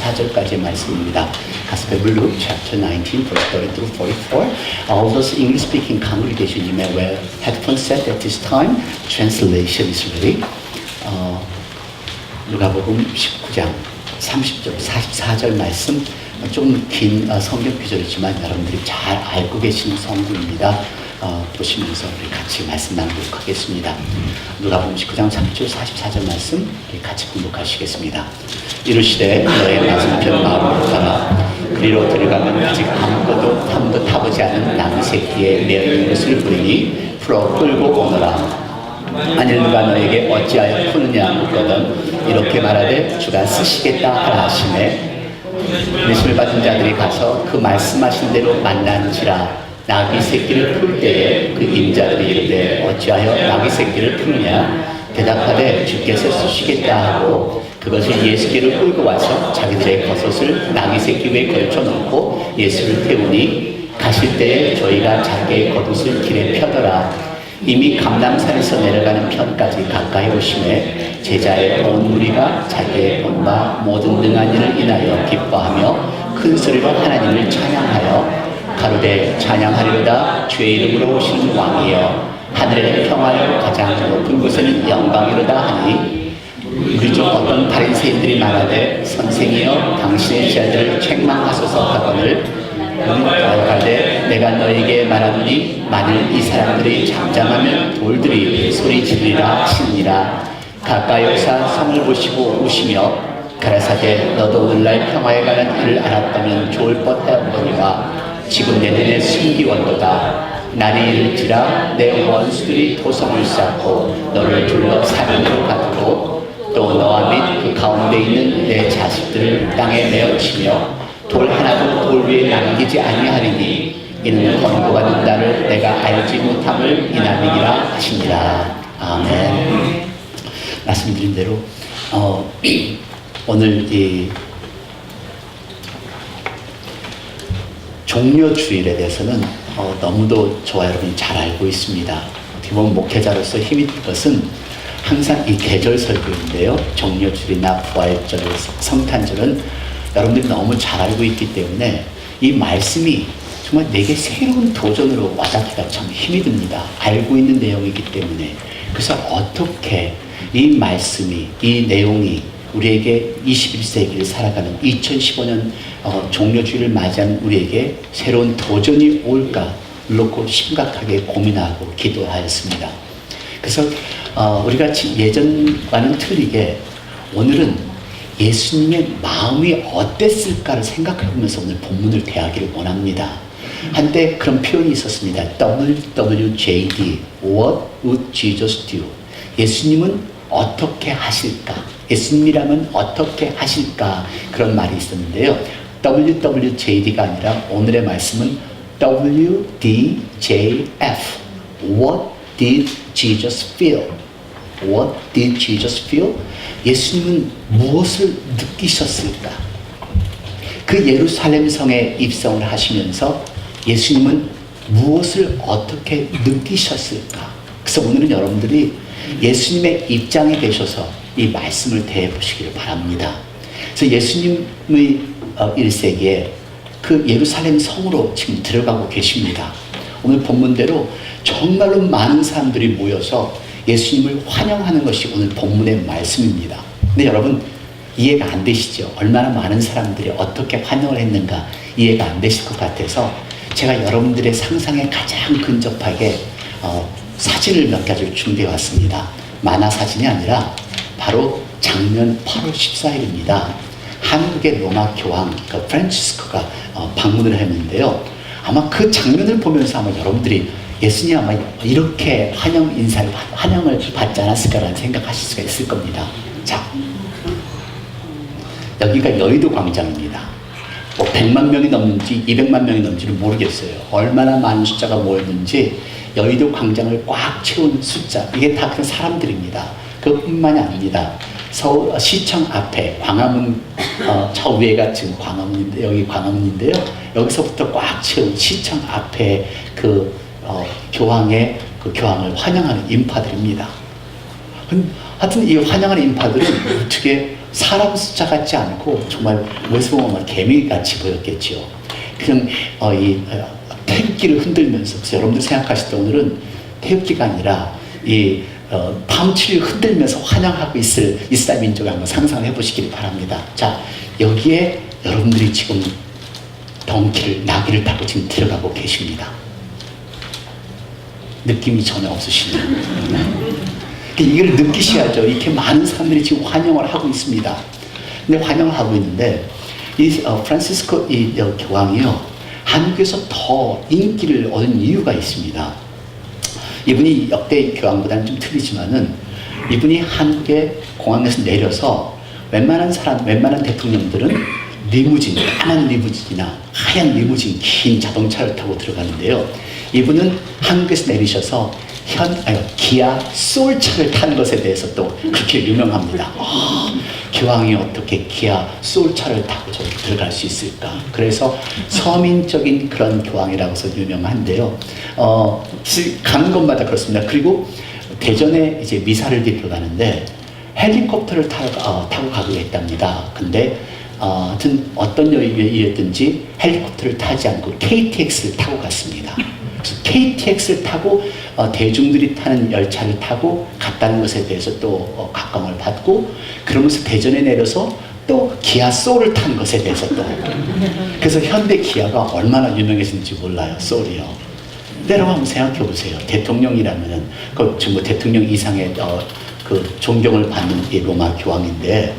44절까지의 말씀입니다. Gospel of Luke, chapter 19, verse 30 through 44. All those English-speaking congregation, you may wear headphones set at this time. Translation is ready. 누가복음 19장 30절, 44절 말씀, 좀 긴 성경 구절이지만 여러분들이 잘 알고 계시는 성구입니다. 보시면서 우리 같이 말씀 나누도록 하겠습니다. 누가복음 19장 30절 44절 말씀 우리 같이 공독하시겠습니다. 이르시되 너의 맞은편 마을로 가라. 그리로 들어가면 아직 아무도 타보지 않은 나무 새끼에 매어 있는 것을 보리니 풀어 끌고 오너라. 만일 누가 너에게 어찌하여 푸느냐 묻거든 이렇게 말하되 주가 쓰시겠다 하라 하시매 말씀을 받은 자들이 가서 그 말씀하신 대로 만난지라. 나귀 새끼를 풀 때에 그 임자들이 이르되 어찌하여 나귀 새끼를 푸느냐 대답하되 주께서 쓰시겠다 하고 그것을 예수께로 끌고 와서 자기들의 겉옷을 나귀 새끼 위에 걸쳐놓고 예수를 태우니 가실 때에 저희가 자기의 겉옷을 길에 펴더라. 이미 감람산에서 내려가는 편까지 가까이 오심에 제자의 온 무리가 자기의 본과 모든 능한 일을 인하여 기뻐하며 큰 소리로 하나님을 찬양하여 가로되 찬양하리로다 주의 이름으로 오시는 왕이여 하늘의 평화요 가장 높은 곳에는 영광이로다 하니 우리 중 어떤 바리새인들이 말하되 선생이여 당신의 제자들을 책망하소서 하거늘 가로되 내가 너에게 말하노니 만일 이 사람들이 잠잠하면 돌들이 소리 지르리라 하시니라. 가까이 오사 성을 보시고 우시며 가라사대 너도 오늘날 평화에 관한 일을 알았다면 좋을 뻔하였거니와 지금 내 눈에 숨기원도다. 날이 이를지라 내 원수들이 토성을 쌓고 너를 둘러싸는 가두고 또 너와 및 그 가운데 있는 내 자식들을 땅에 내어치며 돌 하나도 돌 위에 남기지 아니하리니 이는 권고받는 자를 내가 알지 못함을 인함이니라 하시니라. 아멘. 말씀드린 대로 오늘 이 종려주일에 대해서는 너무도 저와 여러분이 잘 알고 있습니다. 어떻게 보면 목회자로서 힘이 든 것은 항상 이 계절 설교인데요. 종려주일이나 부활절, 성탄절은 여러분들이 너무 잘 알고 있기 때문에 이 말씀이 정말 내게 새로운 도전으로 와닿기가 참 힘이 듭니다. 알고 있는 내용이기 때문에. 그래서 어떻게 이 말씀이, 이 내용이 우리에게 21세기를 살아가는 2015년 종려주일을 맞이한 우리에게 새로운 도전이 올까 놓고 심각하게 고민하고 기도하였습니다. 그래서 우리가 예전과는 틀리게 오늘은 예수님의 마음이 어땠을까를 생각해보면서 오늘 본문을 대하기를 원합니다. 한때 그런 표현이 있었습니다. WWJD, What would Jesus do? 예수님은 어떻게 하실까? 예수님이라면 어떻게 하실까? 그런 말이 있었는데요. WWJD가 아니라 오늘의 말씀은 WDJF. What did Jesus feel? What did Jesus feel? 예수님은 무엇을 느끼셨을까? 그 예루살렘 성에 입성을 하시면서 예수님은 무엇을 어떻게 느끼셨을까? 그래서 오늘은 여러분들이 예수님의 입장에 계셔서 이 말씀을 대해 보시기를 바랍니다. 그래서 예수님의 1세기에 그 예루살렘 성으로 지금 들어가고 계십니다. 오늘 본문대로 정말로 많은 사람들이 모여서 예수님을 환영하는 것이 오늘 본문의 말씀입니다. 근데 여러분 이해가 안 되시죠? 얼마나 많은 사람들이 어떻게 환영을 했는가 이해가 안 되실 것 같아서 제가 여러분들의 상상에 가장 근접하게 사진을 몇 가지를 준비해 왔습니다. 만화 사진이 아니라 바로 작년 8월 14일입니다. 한국의 로마 교황 프란치스코가 방문을 했는데요. 아마 그 장면을 보면서 아마 여러분들이 예수님 아마 이렇게 환영을 받지 않았을까라는 생각하실 수가 있을 겁니다. 자, 여기가 여의도 광장입니다. 뭐 100만 명이 넘는지 200만 명이 넘는지는 모르겠어요. 얼마나 많은 숫자가 모였는지 여의도 광장을 꽉 채운 숫자, 이게 다 그 사람들입니다. 그뿐만이 아닙니다. 서울 시청 앞에 광화문 저 위에가 지금 광화문인데 여기 광화문인데요. 여기서부터 꽉 채운 시청 앞에 교황의 교황을 환영하는 인파들입니다. 하여튼 이 환영하는 인파들은 어떻게 사람 숫자 같지 않고 정말 모습 보면 개미같이 보였겠죠. 그냥 태극기를 흔들면서, 그래서 여러분들 생각하실 때 오늘은 태극기가 아니라 밤치를 흔들면서 환영하고 있을 이스라엘 민족을 한번 상상해 보시길 바랍니다. 자, 여기에 여러분들이 지금 나귀를 타고 지금 들어가고 계십니다. 느낌이 전혀 없으시나요? 이걸 느끼셔야죠. 이렇게 많은 사람들이 지금 환영을 하고 있습니다. 근데 환영을 하고 있는데 프란시스코 교황이요, 한국에서 더 인기를 얻은 이유가 있습니다. 이분이 역대 교황보다는 좀 틀리지만은 이분이 한국의 공항에서 내려서 웬만한 대통령들은 리무진, 까만 리무진이나 하얀 리무진, 긴 자동차를 타고 들어가는데요. 이분은 한국에서 내리셔서 기아 소울차를 타는 것에 대해서 또 그렇게 유명합니다. 교황이 어떻게 기아 소울차를 타고 저기 들어갈 수 있을까? 그래서 서민적인 그런 교황이라고 해서 유명한데요. 가는 곳마다 그렇습니다. 그리고 대전에 이제 미사를 드리러 가는데 헬리콥터를 타고 가기로 했답니다. 근데 하여튼 어떤 이유였든지 헬리콥터를 타지 않고 KTX를 타고 갔습니다. KTX를 타고 대중들이 타는 열차를 타고 갔다는 것에 대해서 또 각광을 받고, 그러면서 대전에 내려서 또 기아 소울을 탄 것에 대해서 또, 그래서 현대 기아가 얼마나 유명해졌는지 몰라요. 소울이요. 여러분 한번 생각해 보세요. 대통령이라면은 뭐 대통령 이상의 그 존경을 받는 이 로마 교황인데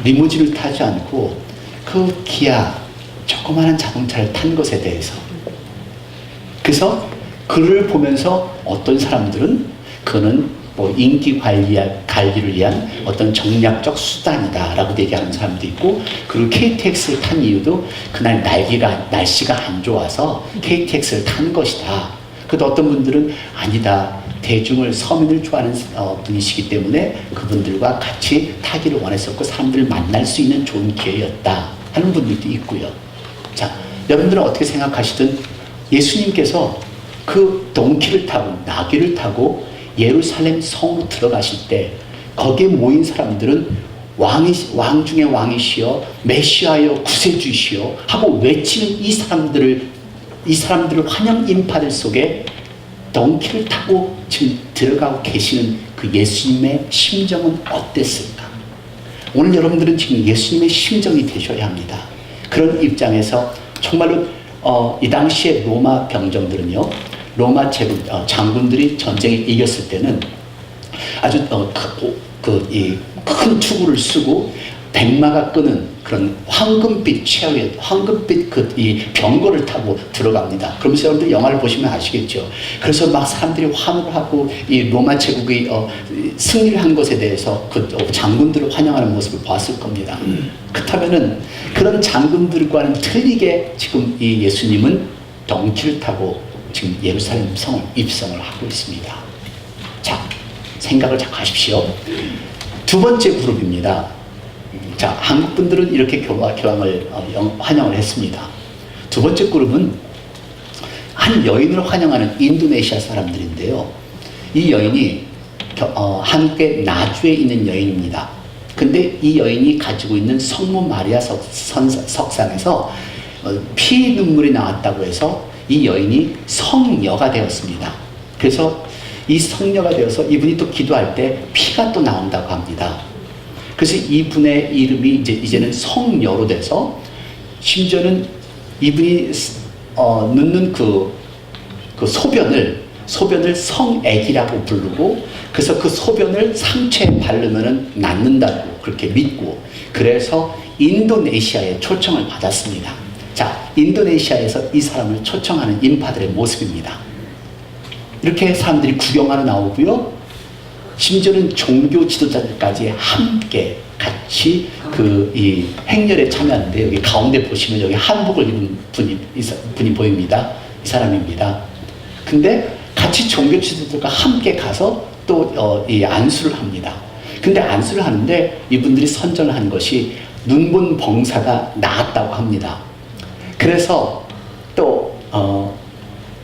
리무진을 타지 않고 그 기아 조그마한 자동차를 탄 것에 대해서, 그래서 그를 보면서 어떤 사람들은 그는 뭐 인기 관리를 위한 어떤 정략적 수단이다라고 얘기하는 사람도 있고, 그리고 KTX를 탄 이유도 그날 날씨가 안 좋아서 KTX를 탄 것이다. 그런데 어떤 분들은 아니다, 서민을 좋아하는 분이시기 때문에 그분들과 같이 타기를 원했었고 사람들을 만날 수 있는 좋은 기회였다 하는 분들도 있고요. 자, 여러분들은 어떻게 생각하시든 예수님께서 그 나귀를 타고 예루살렘 성으로 들어가실 때 거기에 모인 사람들은 왕 중의 왕이시여 메시아여 구세주시여 하고 외치는 이 사람들을 환영 인파들 속에 덩키를 타고 지금 들어가고 계시는 그 예수님의 심정은 어땠을까? 오늘 여러분들은 지금 예수님의 심정이 되셔야 합니다. 그런 입장에서 정말로 이 당시에 로마 병정들은요, 로마 장군들이 전쟁에 이겼을 때는 아주 큰 투구를 쓰고 백마가 끄는 그런 황금빛 이 병거를 타고 들어갑니다. 그러면서 여러분들 영화를 보시면 아시겠죠. 그래서 막 사람들이 환호를 하고 이 로마 제국이 승리를 한 것에 대해서 그 장군들을 환영하는 모습을 봤을 겁니다. 그렇다면은 그런 장군들과는 틀리게 지금 이 예수님은 덩키를 타고 지금 예루살렘 성을 입성을 하고 있습니다. 자, 생각을 잘 하십시오. 두 번째 그룹입니다. 자, 한국 분들은 이렇게 교황을 환영을 했습니다. 두 번째 그룹은 한 여인을 환영하는 인도네시아 사람들인데요. 이 여인이 한국의 나주에 있는 여인입니다. 근데 이 여인이 가지고 있는 성모 마리아 석상에서 피 눈물이 나왔다고 해서 이 여인이 성녀가 되었습니다. 그래서 이 성녀가 되어서 이분이 또 기도할 때 피가 또 나온다고 합니다. 그래서 이분의 이름이 이제는 성녀로 돼서, 심지어는 이분이 넣는 그 소변을 성액이라고 부르고, 그래서 그 소변을 상처에 바르면은 낫는다고 그렇게 믿고, 그래서 인도네시아에 초청을 받았습니다. 자, 인도네시아에서 이 사람을 초청하는 인파들의 모습입니다. 이렇게 사람들이 구경하러 나오고요. 심지어는 종교 지도자들까지 함께 같이 이 행렬에 참여하는데, 여기 가운데 보시면 여기 한복을 입은 분이 보입니다. 이 사람입니다. 근데 같이 종교 지도자들과 함께 가서 또 이 안수를 합니다. 근데 안수를 하는데 이분들이 선전을 한 것이 눈본 병사가 나았다고 합니다. 그래서 또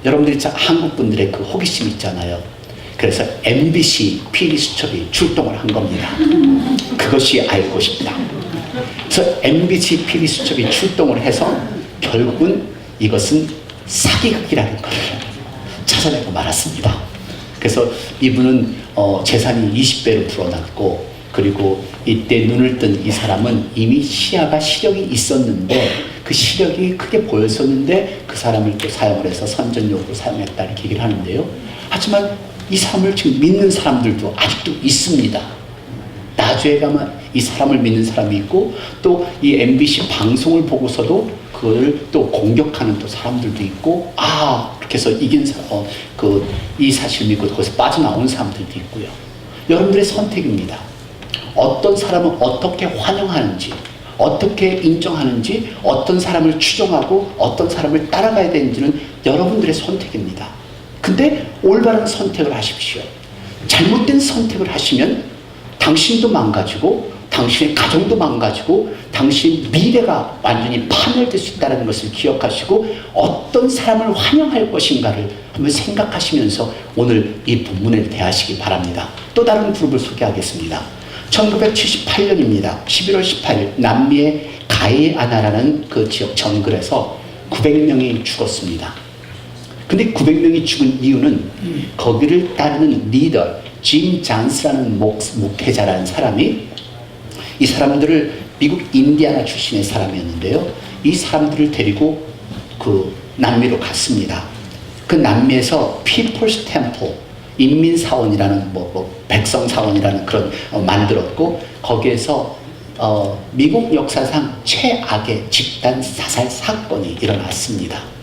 여러분들이 한국 분들의 그 호기심 있잖아요. 그래서 MBC 피리수첩이 출동을 한 겁니다. 그것이 알고 싶다. 그래서 MBC 피리수첩이 출동을 해서 결국은 이것은 사기극이라는 것을 찾아내고 말았습니다. 그래서 이분은 재산이 20배로 불어났고, 그리고 이때 눈을 뜬 이 사람은 이미 시야가 시력이 있었는데 그 시력이 크게 보였었는데 그 사람을 또 사용을 해서 선전용으로 사용했다 이렇게 얘기를 하는데요. 하지만 이 사람을 지금 믿는 사람들도 아직도 있습니다. 나주에 가면 이 사람을 믿는 사람이 있고, 또 이 MBC 방송을 보고서도 그걸 또 공격하는 또 사람들도 있고, 그렇게 해서 이긴 이 사실 믿고 거기서 빠져나온 사람들도 있고요. 여러분들의 선택입니다. 어떤 사람은 어떻게 환영하는지, 어떻게 인정하는지, 어떤 사람을 추종하고 어떤 사람을 따라가야 되는지는 여러분들의 선택입니다. 근데 올바른 선택을 하십시오. 잘못된 선택을 하시면 당신도 망가지고 당신의 가정도 망가지고 당신 미래가 완전히 파멸될 수 있다는 것을 기억하시고 어떤 사람을 환영할 것인가를 한번 생각하시면서 오늘 이 본문을 대하시기 바랍니다. 또 다른 그룹을 소개하겠습니다. 1978년입니다. 11월 18일 남미의 가이아나라는 그 지역 정글에서 900명이 죽었습니다. 근데 900명이 죽은 이유는 거기를 따르는 리더 짐 잔스라는 목회자라는 사람이, 이 사람들을 미국 인디아나 출신의 사람이었는데요. 이 사람들을 데리고 그 남미로 갔습니다. 그 남미에서 피플스 템플, 인민사원이라는 백성사원이라는 그런 만들었고, 거기에서 미국 역사상 최악의 집단 사살 사건이 일어났습니다.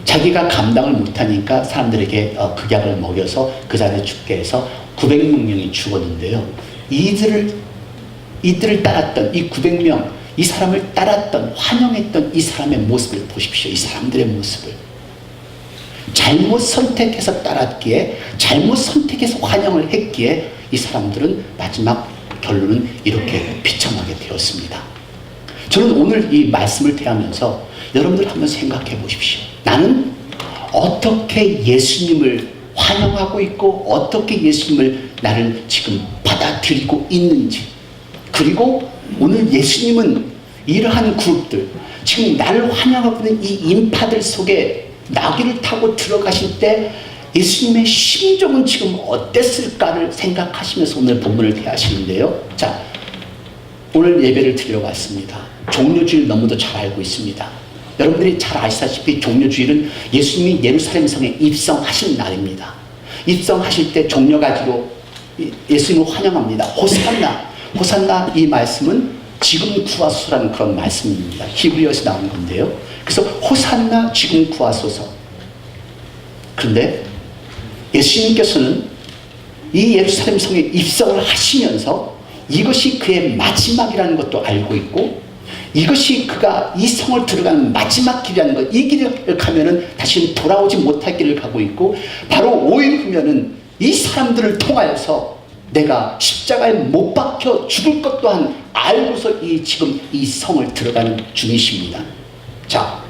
자기가 감당을 못하니까 사람들에게 극약을 먹여서 그 자리에 죽게 해서 900명이 죽었는데요. 이들을 따랐던 이 900명, 이 사람을 따랐던, 환영했던 이 사람의 모습을 보십시오. 이 사람들의 모습을. 잘못 선택해서 따랐기에, 잘못 선택해서 환영을 했기에 이 사람들은 마지막 결론은 이렇게 비참하게 되었습니다. 저는 오늘 이 말씀을 대하면서 여러분들 한번 생각해 보십시오. 나는 어떻게 예수님을 환영하고 있고 어떻게 예수님을 나를 지금 받아들이고 있는지, 그리고 오늘 예수님은 이러한 그룹들, 지금 나를 환영하고 있는 이 인파들 속에 나귀를 타고 들어가실 때 예수님의 심정은 지금 어땠을까를 생각하시면서 오늘 본문을 대하시는데요. 자, 오늘 예배를 드리러 왔습니다. 종료주일 너무도 잘 알고 있습니다. 여러분들이 잘 아시다시피 종료주일은 예수님이 예루살렘 성에 입성하신 날입니다. 입성하실 때 종려가지고 예수님을 환영합니다. 호산나, 호산나, 이 말씀은 지금 구하소서라는 그런 말씀입니다. 히브리어에서 나온 건데요. 그래서 호산나 지금 구하소서. 그런데 예수님께서는 이 예루살렘 성에 입성을 하시면서 이것이 그의 마지막이라는 것도 알고 있고, 이것이 그가 이 성을 들어가는 마지막 길이라는 것, 이 길을 가면은 다시는 돌아오지 못할 길을 가고 있고, 바로 5일 후면은 이 사람들을 통하여서 내가 십자가에 못 박혀 죽을 것 또한 알고서 지금 이 성을 들어가는 중이십니다. 자,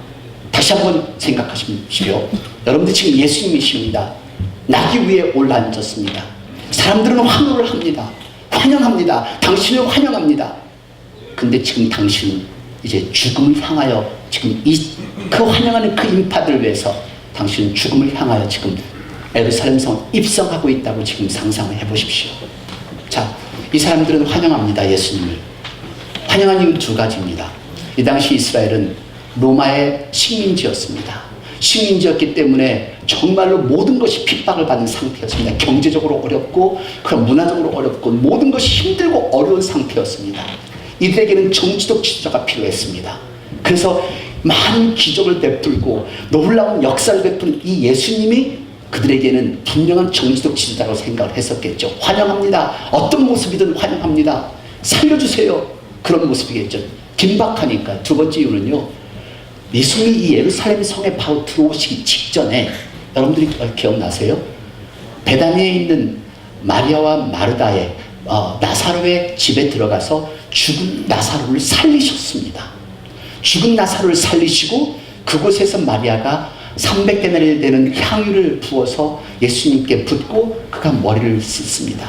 다시 한번 생각하십시오. 여러분들 지금 예수님이십니다. 나귀 위에 올라앉았습니다. 사람들은 환호를 합니다. 환영합니다. 당신을 환영합니다. 근데 지금 당신은 이제 죽음을 향하여 지금 그 환영하는 그 인파들 위해서 당신은 죽음을 향하여 지금 예루살렘 성 입성하고 있다고 지금 상상을 해보십시오. 자, 이 사람들은 환영합니다. 예수님을. 환영한 이유는 두 가지입니다. 이 당시 이스라엘은 로마의 식민지였습니다. 식민지였기 때문에 정말로 모든 것이 핍박을 받는 상태였습니다. 경제적으로 어렵고 그런 문화적으로 어렵고 모든 것이 힘들고 어려운 상태였습니다. 이들에게는 정치적 지도자가 필요했습니다. 그래서 많은 기적을 베풀고 놀라운 역사를 베푸는 이 예수님이 그들에게는 분명한 정치적 지도자라고 생각을 했었겠죠. 환영합니다. 어떤 모습이든 환영합니다. 살려주세요. 그런 모습이겠죠. 긴박하니까. 두 번째 이유는요, 예수님이 이 예루살렘 성에 바로 들어오시기 직전에, 여러분들이 기억나세요? 베다니에 있는 마리아와 마르다의 나사로의 집에 들어가서 죽은 나사로를 살리셨습니다. 죽은 나사로를 살리시고 그곳에서 마리아가 300개나 되는 향유를 부어서 예수님께 붓고 그가 머리를 씻습니다.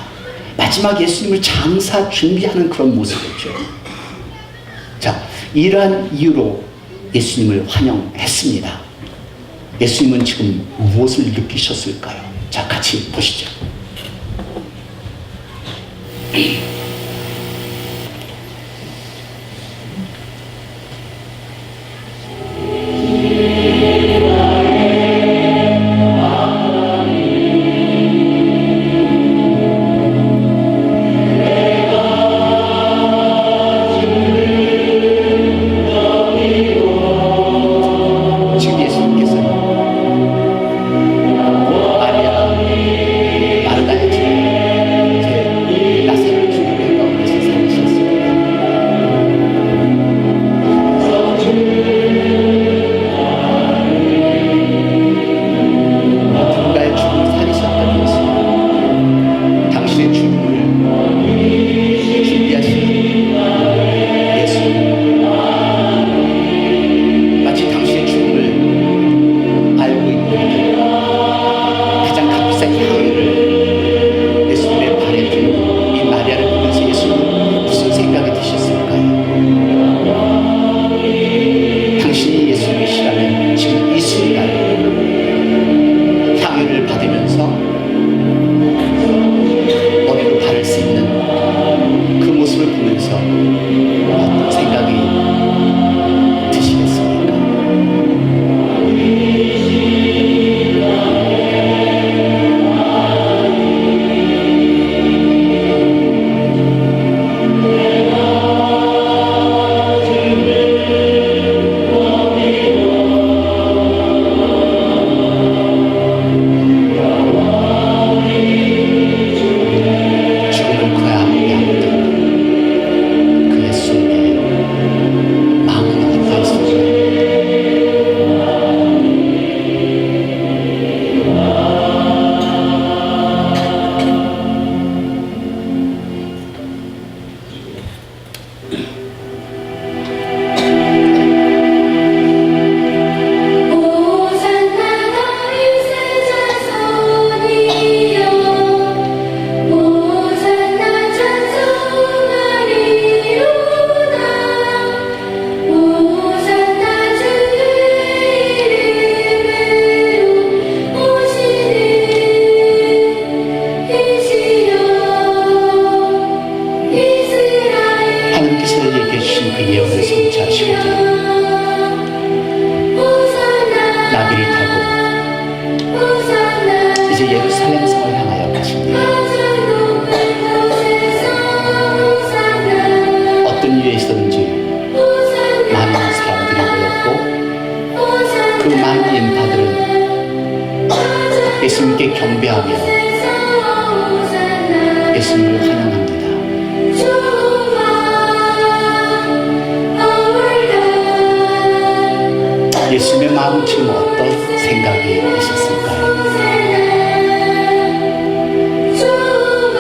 마지막 예수님을 장사 준비하는 그런 모습이죠. 자, 이러한 이유로 예수님을 환영했습니다. 예수님은 지금 무엇을 느끼셨을까요? 자, 같이 보시죠. 예수님께 경배하며 예수님을 환영합니다. 예수님의 마음은 지금 어떤 생각이 있었을까요?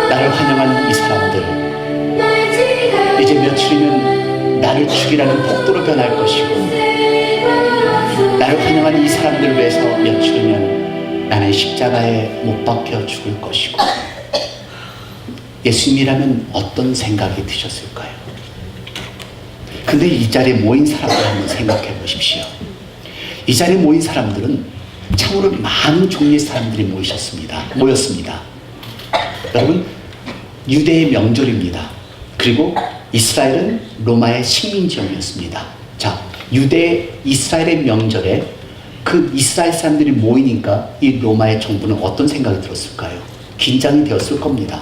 나를 환영한 이 사람들, 이제 며칠이면 나를 죽이라는 폭도로 변할 것이고, 나를 환영한 이 사람들을 위해서 며칠이면 나는 십자가에 못 박혀 죽을 것이고, 예수님이라면 어떤 생각이 드셨을까요? 근데 이 자리에 모인 사람들 한번 생각해 보십시오. 이 자리에 모인 사람들은 참으로 많은 종류의 사람들이 모였습니다. 여러분, 유대의 명절입니다. 그리고 이스라엘은 로마의 식민지역이었습니다. 자, 이스라엘의 명절에 그 이스라엘 사람들이 모이니까 이 로마의 정부는 어떤 생각이 들었을까요? 긴장이 되었을 겁니다.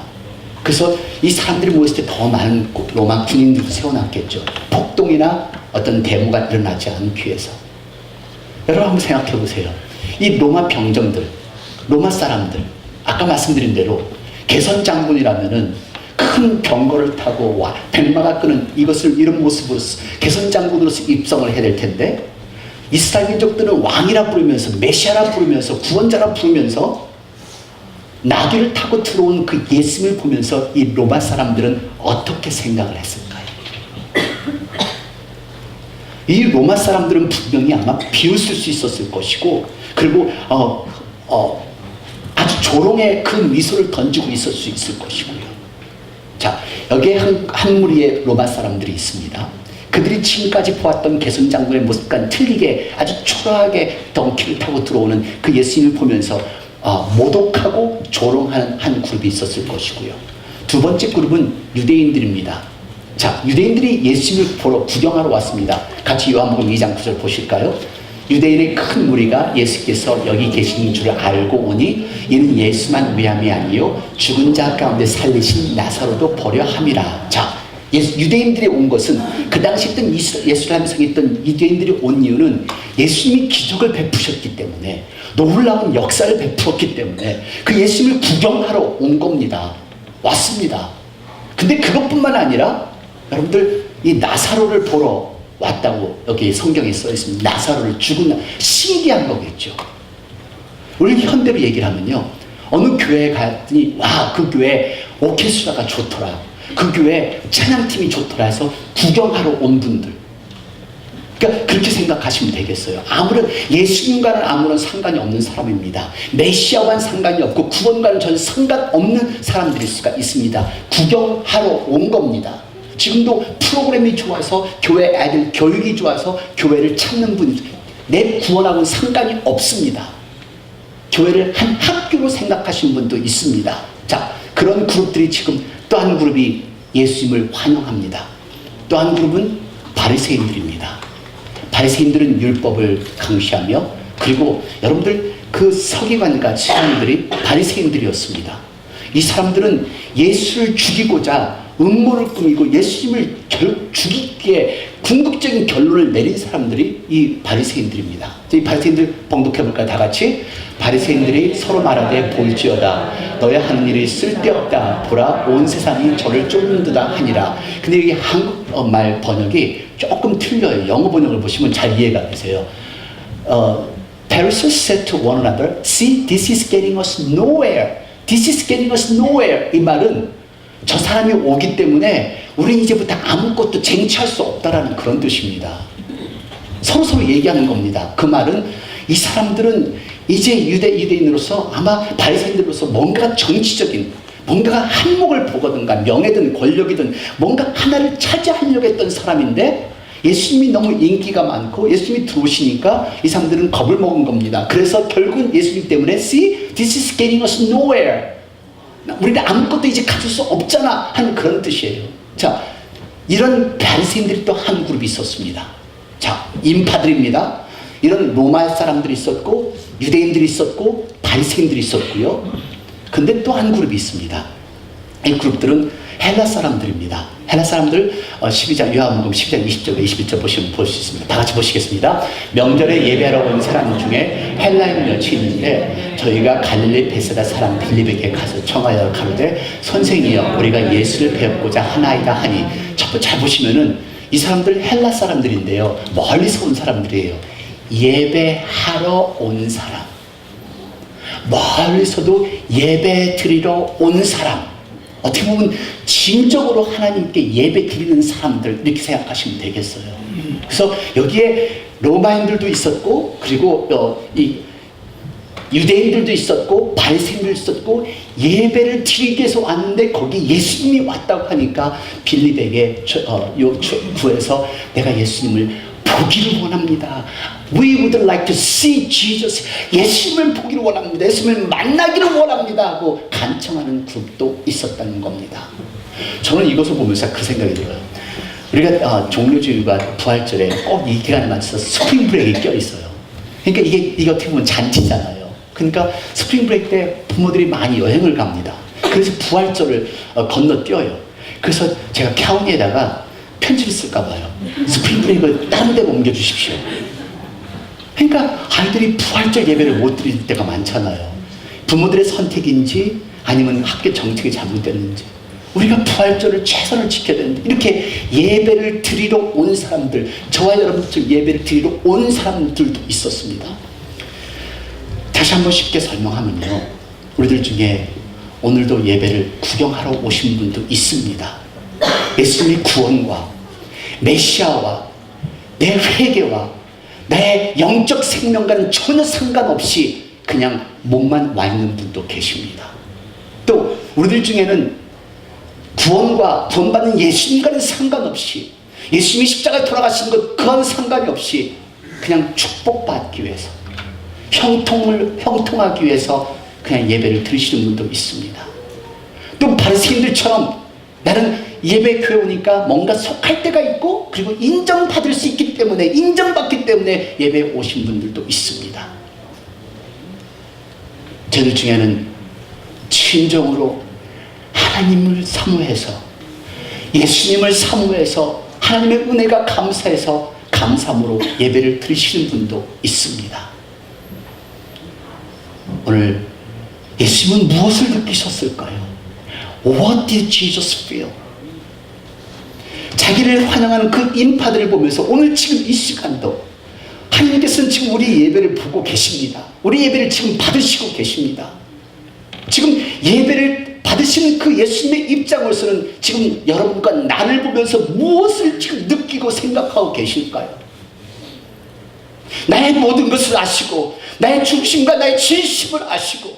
그래서 이 사람들이 모였을 때 더 많은 로마 군인들을 세워놨겠죠. 폭동이나 어떤 데모가 일어나지 않기 위해서. 여러분 한번 생각해 보세요. 이 로마 병정들, 로마 사람들, 아까 말씀드린 대로 개선 장군이라면은 큰 병거를 타고 백마가 끄는 이런 모습으로 개선 장군으로서 입성을 해야 될 텐데, 이스라엘 민족들은 왕이라 부르면서, 메시아라 부르면서, 구원자라 부르면서 나귀를 타고 들어온 그 예수님을 보면서 이 로마 사람들은 어떻게 생각을 했을까요? 이 로마 사람들은 분명히 아마 비웃을 수 있었을 것이고, 그리고 아주 조롱의 그 미소를 던지고 있을 수 있을 것이고요. 자, 여기에 한 무리의 로마 사람들이 있습니다. 그들이 지금까지 보았던 개선 장군의 모습과는 틀리게 아주 초라하게 덩키를 타고 들어오는 그 예수님을 보면서 모독하고 조롱하는 한 그룹이 있었을 것이고요. 두 번째 그룹은 유대인들입니다. 자, 유대인들이 예수님을 보러 구경하러 왔습니다. 같이 요한복음 2장 9절 보실까요? 유대인의 큰 무리가 예수께서 여기 계시는 줄을 알고 오니 이는 예수만 위함이 아니요 죽은 자 가운데 살리신 나사로도 보려 함이라. 자, 유대인들이 온 것은 그 당시 있던 예루살렘 성에 있던 유대인들이 온 이유는 예수님이 기적을 베푸셨기 때문에, 놀라운 역사를 베푸었기 때문에 그 예수님을 구경하러 온 겁니다. 왔습니다. 근데 그것뿐만 아니라 여러분들, 이 나사로를 보러 왔다고 여기 성경에 써 있습니다. 나사로를 신기한 거겠죠. 우리 현대로 얘기를 하면요, 어느 교회에 갔더니 그 교회 오케스트라가 좋더라, 그 교회 찬양팀이 좋더라 해서 구경하러 온 분들, 그러니까 그렇게 생각하시면 되겠어요. 아무런 예수님과는 아무런 상관이 없는 사람입니다. 메시아와는 상관이 없고 구원과는 전혀 상관없는 사람들일 수가 있습니다. 구경하러 온 겁니다. 지금도 프로그램이 좋아서, 교회 애들 교육이 좋아서 교회를 찾는 분이, 내 구원하고는 상관이 없습니다. 교회를 한 학교로 생각하시는 분도 있습니다. 자, 그런 그룹들이 지금 또 한 그룹이 예수님을 환영합니다. 또 한 그룹은 바리새인들입니다. 바리새인들은 율법을 강시하며, 그리고 여러분들 그 서기관과 사람들이 바리새인들이었습니다. 이 사람들은 예수를 죽이고자 음모를 꾸미고 예수님을 죽이기에 궁극적인 결론을 내린 사람들이 이 바리새인들입니다. 이 바리새인들 봉독해볼까요? 다 같이. 바리새인들이 서로 말하되 볼지어다 너의 하는 일이 쓸데없다, 보라 온 세상이 저를 쫓는도다 하니라. 근데 여기 한국말 번역이 조금 틀려요. 영어 번역을 보시면 잘 이해가 되세요. Pharisees said to one another, see, this is getting us nowhere. This is getting us nowhere. 이 말은 저 사람이 오기 때문에 우리 이제부터 아무것도 쟁취할 수 없다라는 그런 뜻입니다. 서로 얘기하는 겁니다. 그 말은 이 사람들은 이제 유대인으로서, 아마 바리새인들로서 뭔가 정치적인, 뭔가 한몫을 보거든가 명예든 권력이든 뭔가 하나를 차지하려고 했던 사람인데, 예수님이 너무 인기가 많고 예수님이 들어오시니까 이 사람들은 겁을 먹은 겁니다. 그래서 결국은 예수님 때문에 see, this is getting us nowhere. 우리는 아무것도 이제 가질 수 없잖아 하는 그런 뜻이에요. 자, 이런 바리새인들이 또 한 그룹이 있었습니다. 자, 인파들입니다. 이런 로마 사람들이 있었고 유대인들이 있었고 바리새인들이 있었고요. 근데 또 한 그룹이 있습니다. 이 그룹들은 헬라 사람들입니다. 헬라 사람들 12장 요한복음 12장 20절 21절 보시면 볼 수 있습니다. 다 같이 보시겠습니다. 명절에 예배하러 온 사람 중에 헬라인 몇이 있는데 저희가 갈릴리 베세다 사람 빌립에게 가서 청하여 가로되 선생이여 우리가 예수를 배우고자 하나이다 하니, 잘 보시면은 이 사람들 헬라 사람들인데요, 멀리서 온 사람들이에요. 예배하러 온 사람, 멀리서도 예배 드리러 온 사람, 어떻게 보면 진정으로 하나님께 예배 드리는 사람들, 이렇게 생각하시면 되겠어요. 그래서 여기에 로마인들도 있었고, 그리고 이 유대인들도 있었고 바리새인들도 있었고, 예배를 드리기 위해서 왔는데 거기 예수님이 왔다고 하니까 빌립에게 구해서 내가 예수님을 보기를 원합니다. We would like to see Jesus. 예수님을 보기를 원합니다. 예수님을 만나기를 원합니다 하고 간청하는 그룹도 있었다는 겁니다. 저는 이것을 보면서 그 생각이 들어요. 우리가 종료주일과 부활절에 꼭 이 기간에 맞춰서 스프링 브레이크가 껴있어요. 그러니까 이게 어떻게 보면 잔치잖아요. 그러니까 스프링 브레이크 때 부모들이 많이 여행을 갑니다. 그래서 부활절을 건너뛰어요. 그래서 제가 카운티에다가 편지를 쓸까 봐요. 스프링 브레이크를 다른 데로 옮겨주십시오. 그러니까 아이들이 부활절 예배를 못 드릴 때가 많잖아요. 부모들의 선택인지 아니면 학교 정책이 잘못됐는지, 우리가 부활절을 최선을 지켜야 되는데 이렇게 예배를 드리러 온 사람들, 저와 여러분들 예배를 드리러 온 사람들도 있었습니다. 다시 한번 쉽게 설명하면요, 우리들 중에 오늘도 예배를 구경하러 오신 분도 있습니다. 예수님의 구원과 메시아와 내 회개와 내 영적 생명과는 전혀 상관없이 그냥 목만 와 있는 분도 계십니다. 또 우리들 중에는 구원과 구원받는 예수님과는 상관없이, 예수님이 십자가에 돌아가신 것 그건 상관이 없이 그냥 축복받기 위해서, 형통하기 위해서 그냥 예배를 드리시는 분도 있습니다. 또 바리새인들처럼 나는 예배 교회 오니까 뭔가 속할 때가 있고, 그리고 인정받을 수 있기 때문에, 인정받기 때문에 예배에 오신 분들도 있습니다. 저들 중에는 진정으로 하나님을 사모해서, 예수님을 사모해서, 하나님의 은혜가 감사해서 감사함으로 예배를 드리시는 분도 있습니다. 오늘 예수님은 무엇을 느끼셨을까요? What did Jesus feel? 자기를 환영하는 그 인파들을 보면서 오늘 지금 이 시간도 하나님께서는 지금 우리 예배를 보고 계십니다. 우리 예배를 지금 받으시고 계십니다. 지금 예배를 받으시는 그 예수님의 입장으로서는 지금 여러분과 나를 보면서 무엇을 지금 느끼고 생각하고 계실까요? 나의 모든 것을 아시고, 나의 중심과 나의 진심을 아시고,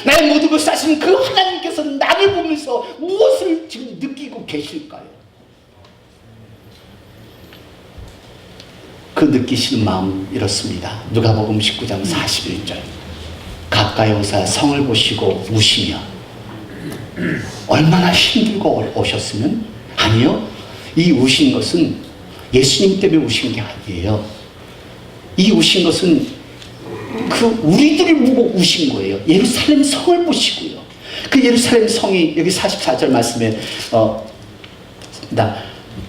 나의 모든 것을 아시는 그 하나님께서 나를 보면서 무엇을 지금 느끼고 계실까요? 그 느끼시는 마음 이렇습니다. 누가복음 19장 41절. 가까이 오사 성을 보시고 우시며. 얼마나 힘들고 오셨으면? 아니요, 이 우신 것은 예수님 때문에 우신 게 아니에요. 이 우신 것은 그 우리들을 보고 우신 거예요. 예루살렘 성을 보시고요. 그 예루살렘 성이 여기 44절 말씀에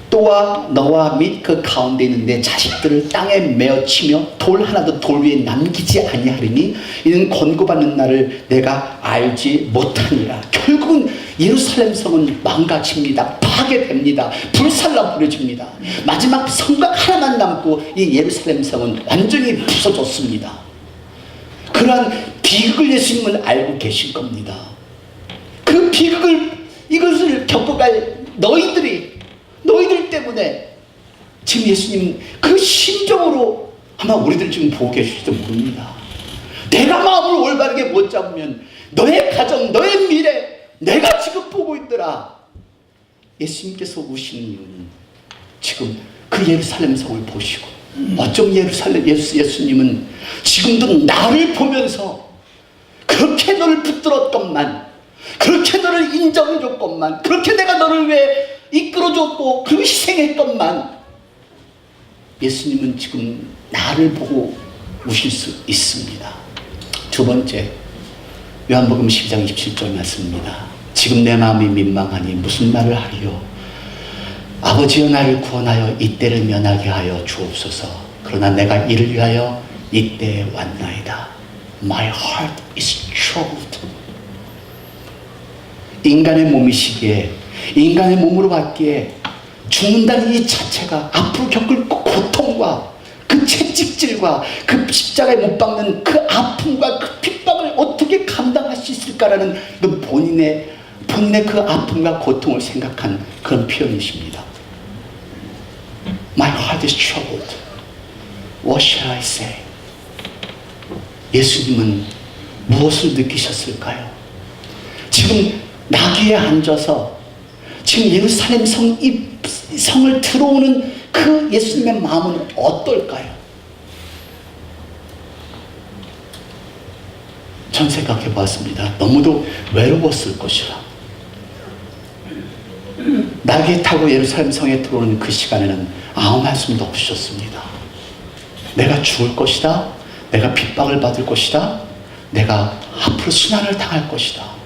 또와 너와 및 그 가운데 있는 내 자식들을 땅에 메어치며 돌 하나도 돌 위에 남기지 아니하리니 이는 권고받는 날을 내가 알지 못하니라. 결국은 예루살렘 성은 망가집니다. 파괴됩니다. 불살라 부러집니다. 마지막 성곽 하나만 남고 이 예루살렘 성은 완전히 부서졌습니다. 그러한 비극을 예수님은 알고 계실 겁니다. 그 비극을, 이것을 겪어갈 너희들 때문에 지금 예수님 그 심정으로 아마 우리들 지금 보고 계실지도 모릅니다. 내가 마음을 올바르게 못 잡으면 너의 가정, 너의 미래 내가 지금 보고 있더라. 예수님께서 오시는 이유는 지금 그 예루살렘 성을 보시고, 어쩜 예수님은 지금도 나를 보면서 그렇게 너를 붙들었건만, 그렇게 너를 인정해줬건만, 그렇게 내가 너를 위해 이끌어줬고 그리고 희생했건만, 예수님은 지금 나를 보고 우실 수 있습니다. 두 번째, 요한복음 12장 27절 말씀입니다. 지금 내 마음이 민망하니 무슨 말을 하리요? 아버지여 나를 구원하여 이때를 면하게 하여 주옵소서. 그러나 내가 이를 위하여 이때에 왔나이다. My heart is troubled. 인간의 몸이시기에, 인간의 몸으로 받기에 죽는다는 이 자체가 앞으로 겪을 고통과 그 채찍질과 그 십자가에 못 박는 그 아픔과 그 핍박을 어떻게 감당할 수 있을까라는 그 본인의 그 아픔과 고통을 생각한 그런 표현이십니다. My heart is troubled. What shall I say? 예수님은 무엇을 느끼셨을까요? 지금 나귀에 앉아서 지금 예루살렘 성을 들어오는 그 예수님의 마음은 어떨까요? 전 생각해 보았습니다. 너무도 외로웠을 것이라. 나귀 타고 예루살렘 성에 들어오는 그 시간에는 아무 말씀도 없으셨습니다. 내가 죽을 것이다. 내가 핍박을 받을 것이다. 내가 앞으로 순환을 당할 것이다.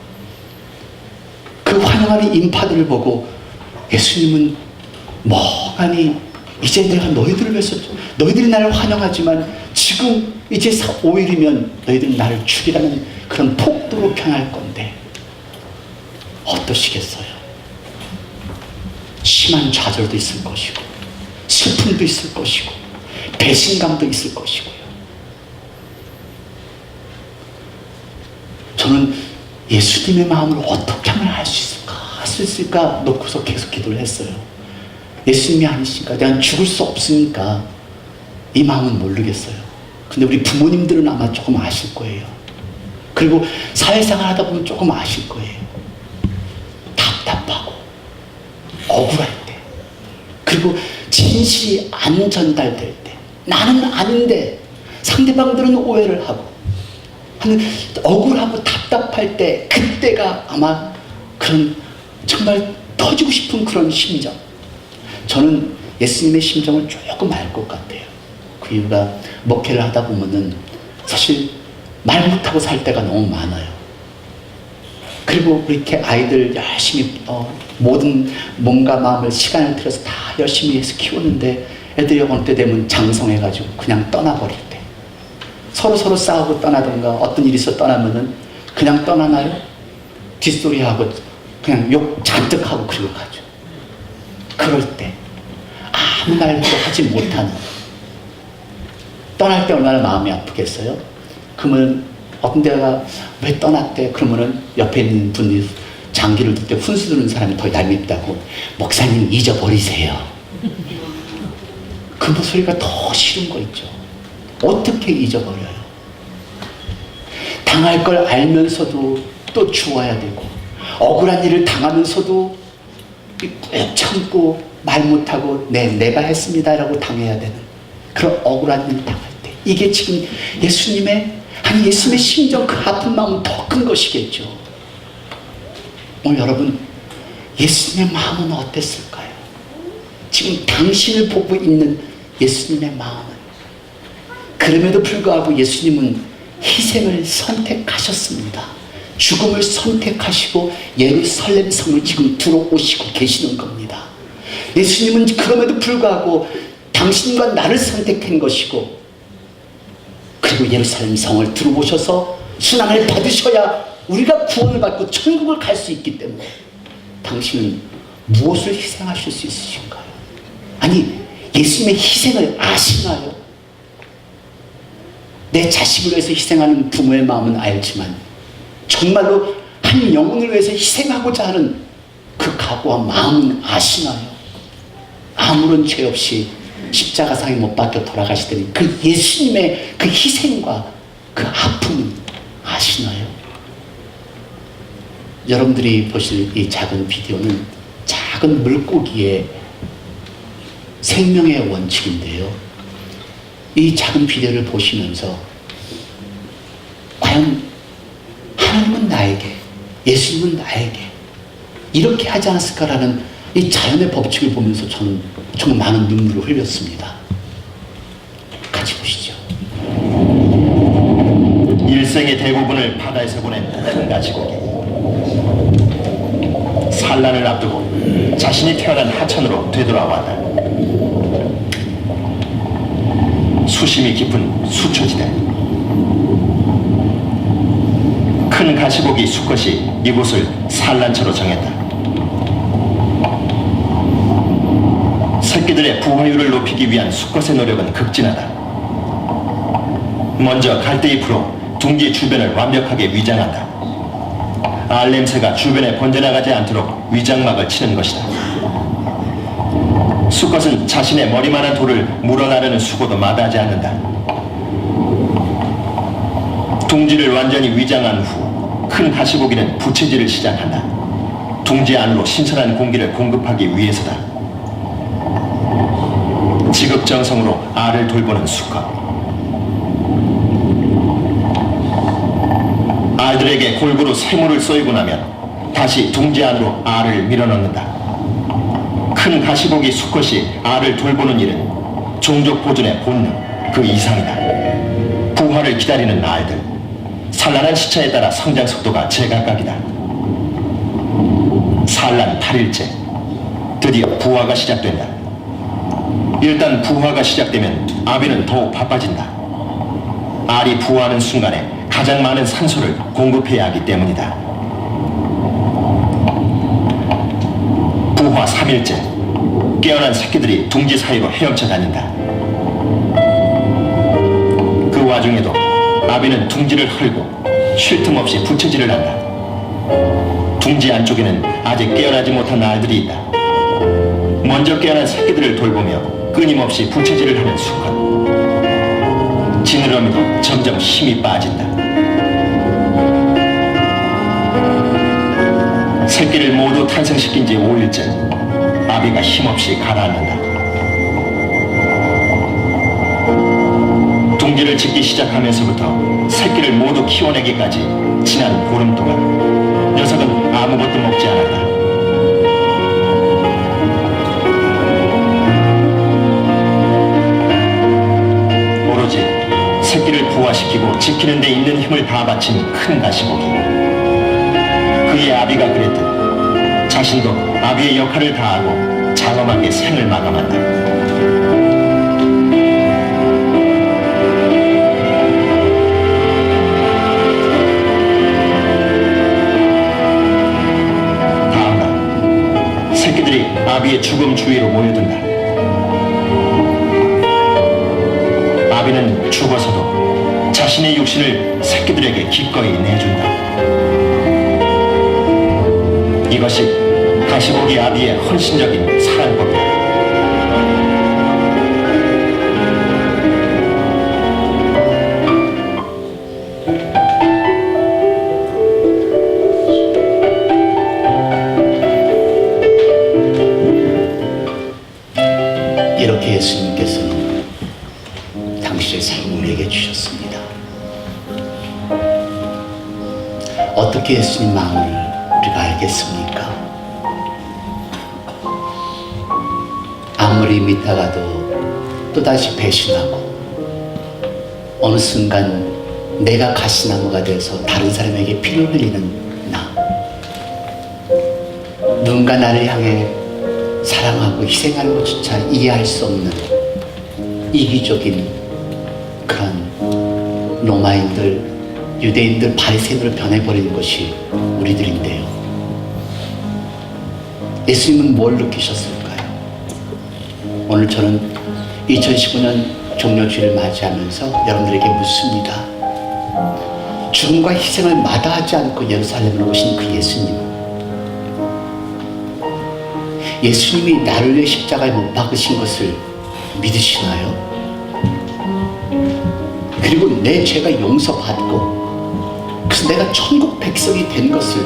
그 환영하는 인파들을 보고 예수님은 멍하니, 이제 내가 너희들을 위해서, 너희들이 나를 환영하지만 지금 이제 5일이면 너희들은 나를 죽이라는 그런 폭도로 변할 건데 어떠시겠어요? 심한 좌절도 있을 것이고, 슬픔도 있을 것이고, 배신감도 있을 것이고요. 저는 예수님의 마음을 어떻게 하면 할 수 있을까 놓고서 계속 기도를 했어요. 예수님이 아니시니까 내가 죽을 수 없으니까 이 마음은 모르겠어요. 근데 우리 부모님들은 아마 조금 아실 거예요. 그리고 사회생활 하다 보면 조금 아실 거예요. 답답하고 억울할 때, 그리고 진실이 안 전달될 때, 나는 아닌데 상대방들은 오해를 하고 하는 억울하고 답답할 때, 그때가 아마 그런 정말 터지고 싶은 그런 심정. 저는 예수님의 심정을 조금 알 것 같아요. 그 이유가 목회를 하다 보면은 사실 말 못하고 살 때가 너무 많아요. 그리고 이렇게 아이들 열심히 모든 몸과 마음을 시간을 들여서 다 열심히 해서 키우는데 애들이 어느 때 되면 장성해가지고 그냥 떠나버릴 때, 서로 싸우고 떠나던가 어떤 일이 있어 떠나면은 그냥 떠나나요? 뒷소리하고 그냥 욕 잔뜩 하고 그리고 가죠. 그럴 때 아무 말도 하지 못하는, 떠날 때 얼마나 마음이 아프겠어요? 그러면 어떤 데가 왜 떠났대? 그러면은 옆에 있는 분이 장기를 들 때 훈수 두는 사람이 더 얄밉다고, 목사님 잊어버리세요. 그 소리가 더 싫은 거 있죠. 어떻게 잊어버려요? 당할 걸 알면서도 또 주워야 되고, 억울한 일을 당하면서도 꾹 참고 말 못하고 내가 했습니다라고 당해야 되는 그런 억울한 일을 당할 때, 이게 지금 예수님의 심정, 그 아픈 마음은 더 큰 것이겠죠. 오늘 여러분, 예수님의 마음은 어땠을까요? 지금 당신을 보고 있는 예수님의 마음은, 그럼에도 불구하고 예수님은 희생을 선택하셨습니다. 죽음을 선택하시고 예루살렘 성을 지금 들어오시고 계시는 겁니다. 예수님은 그럼에도 불구하고 당신과 나를 선택한 것이고, 그리고 예루살렘 성을 들어오셔서 순환을 받으셔야 우리가 구원을 받고 천국을 갈 수 있기 때문에, 당신은 무엇을 희생하실 수 있으신가요? 아니, 예수님의 희생을 아시나요? 내 자식을 위해서 희생하는 부모의 마음은 알지만, 정말로 한 영혼을 위해서 희생하고자 하는 그 각오와 마음은 아시나요? 아무런 죄 없이 십자가상에 못 박혀 돌아가시더니 그 예수님의 그 희생과 그 아픔은 아시나요? 여러분들이 보실 이 작은 비디오는 작은 물고기의 생명의 원칙인데요, 이 작은 비디오를 보시면서 과연 하나님은 나에게, 예수님은 나에게 이렇게 하지 않았을까라는 이 자연의 법칙을 보면서 저는 정말 많은 눈물을 흘렸습니다. 같이 보시죠. 일생의 대부분을 바다에서 보낸 큰 가시고기, 산란을 앞두고 자신이 태어난 하천으로 되돌아왔다. 수심이 깊은 수초지대, 큰 가시고기 수컷이 이곳을 산란처로 정했다. 새끼들의 부화율을 높이기 위한 수컷의 노력은 극진하다. 먼저 갈대잎으로 둥지 주변을 완벽하게 위장한다. 알 냄새가 주변에 번져나가지 않도록 위장막을 치는 것이다. 수컷은 자신의 머리만한 돌을 물어나르는 수고도 마다하지 않는다. 둥지를 완전히 위장한 후 큰 가시고기는 부채질을 시작한다. 둥지 안으로 신선한 공기를 공급하기 위해서다. 지극정성으로 알을 돌보는 수컷. 알들에게 골고루 새물을 쏘이고 나면 다시 둥지 안으로 알을 밀어넣는다. 큰 가시고기 수컷이 알을 돌보는 일은 종족 보존의 본능 그 이상이다. 부화를 기다리는 알들, 산란한 시차에 따라 성장 속도가 제각각이다. 산란 8일째, 드디어 부화가 시작된다. 일단 부화가 시작되면 아비는 더욱 바빠진다. 알이 부화하는 순간에 가장 많은 산소를 공급해야 하기 때문이다. 부화 3일째, 깨어난 새끼들이 둥지 사이로 헤엄쳐 다닌다. 그 와중에도 아비는 둥지를 헐고 쉴 틈 없이 부채질을 한다. 둥지 안쪽에는 아직 깨어나지 못한 알들이 있다. 먼저 깨어난 새끼들을 돌보며 끊임없이 부채질을 하는 수컷. 지느러미도 점점 힘이 빠진다. 새끼를 모두 탄생시킨 지 5일째, 아비가 힘없이 가라앉는다. 둥지를 짓기 시작하면서부터 새끼를 모두 키워내기까지 지난 보름 동안 녀석은 아무것도 먹지 않았다. 오로지 새끼를 부화시키고 지키는 데 있는 힘을 다 바친 큰 가시보기. 그의 아비가 그랬듯 자신도 아비의 역할을 다하고 장엄하게 생을 마감한다. 새끼들이 아비의 죽음 주위로 모여든다. 아비는 죽어서도 자신의 육신을 새끼들에게 기꺼이 내준다. 이것이 가시보기 아비의 헌신적인 사랑법이다. 이렇게 예수님께서는 당신의 삶을 우리에게 주셨습니다. 어떻게 예수님 마음을 우리가 알겠습니까? 아무리 믿다가도 또다시 배신하고 어느 순간 내가 가시나무가 돼서 다른 사람에게 피를 흘리는 나, 누군가 나를 향해 사랑하고 희생하는 것조차 이해할 수 없는 이기적인 그런 로마인들, 유대인들, 바리새인으로 변해버리는 것이 우리들인데요. 예수님은 뭘 느끼셨을까요? 오늘 저는 2015년 종료주일을 맞이하면서 여러분들에게 묻습니다. 죽음과 희생을 마다하지 않고 예루살렘으로 오신 그 예수님이 나를 위해 십자가에 못 박으신 것을 믿으시나요? 그리고 내 죄가 용서받고 그래서 내가 천국 백성이 된 것을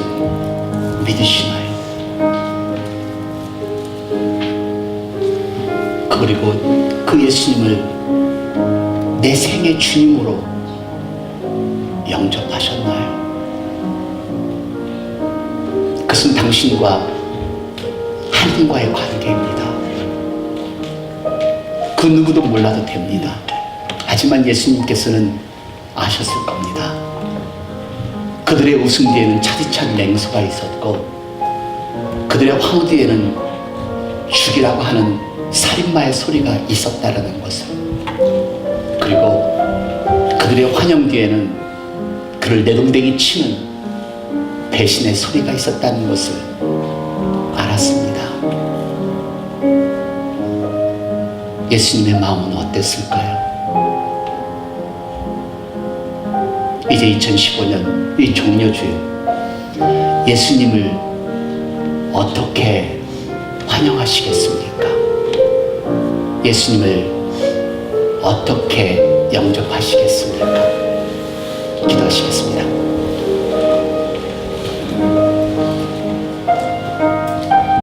믿으시나요? 그리고 그 예수님을 내 생의 주님으로 영접하셨나요? 그것은 당신과 하나님과의 관계입니다. 그 누구도 몰라도 됩니다. 하지만 예수님께서는 아셨을 겁니다. 그들의 웃음 뒤에는 차디찬 맹수가 있었고 그들의 황후 뒤에는 죽이라고 하는 살인마의 소리가 있었다라는 것을, 그리고 그들의 환영 뒤에는 그를 내동댕이 치는 배신의 소리가 있었다는 것을 알았습니다. 예수님의 마음은 어땠을까요? 이제 2015년 이 종료주일, 예수님을 어떻게 환영하시겠습니까? 예수님을 어떻게 영접하시겠습니까? 기도하시겠습니다.